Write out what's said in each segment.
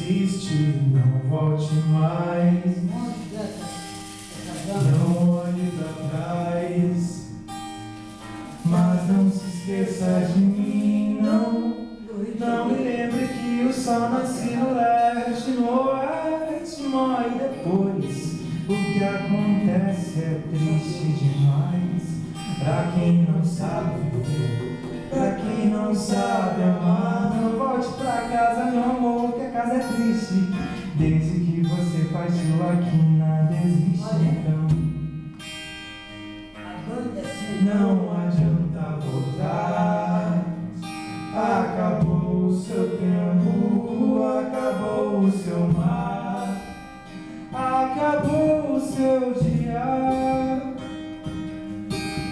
desiste, não volte mais, não olhe pra trás, mas não se esqueça de mim, não. Não me lembre que o sol nasce no leste, no oeste, morre depois. O que acontece é triste demais. Pra quem não sabe viver, pra quem não sabe amar, não volte pra casa, meu amor, que a casa é triste. Desde que você partiu aqui, nada existe, então não adianta voltar. Acabou o seu tempo, acabou o seu mar, acabou o seu dia,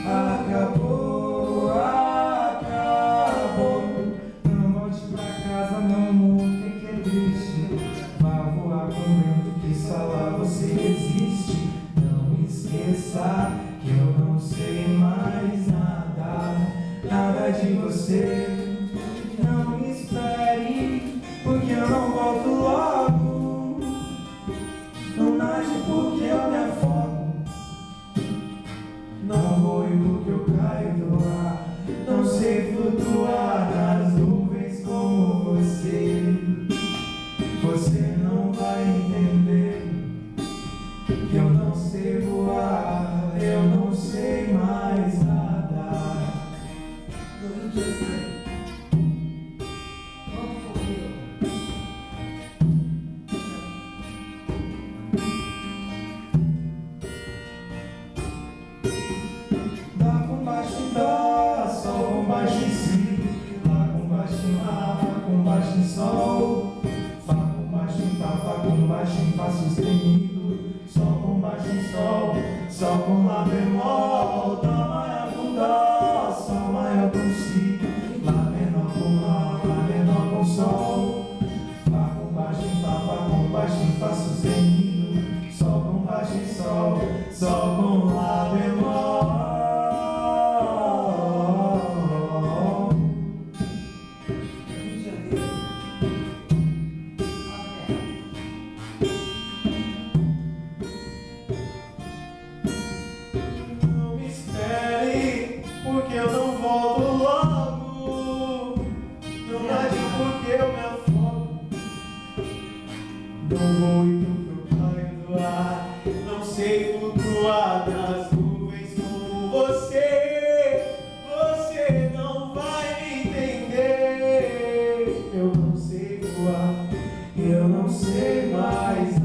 acabou, acabou. Não volte pra casa, meu amor, que é triste. Vá voar com o vento que só lá você existe. Não esqueça que eu não sei mais nada, nada de você. Não me espere, porque eu não volto logo. Não nade porque eu me afogo. Não voe porque eu caio do ar. Não sei flutuar nas nuvens como você. Você não vai entender que eu não sei voar, eu não sei mais nadar. Dá com baixo em dó, sol com baixo em si. Lá com baixo em lá, fá com baixo em sol. Fá com baixo em fá, fá com baixo em fá sustenido. Sol com baixo em sol, sol com lá bemol. Dó maior com dó, sol maior com si. Lá menor com lá, lá menor com sol. Fá com baixo em fá, fá com baixo em fá sustenido. Sol com baixo em sol, sol com lá bemol. Não me espere, porque eu não volto logo. Não nade porque eu me afogo. Não voe porque eu caio do ar. Não sei flutuar nas nuvens como você. Você não vai me entender. Eu não sei voar, eu não sei mais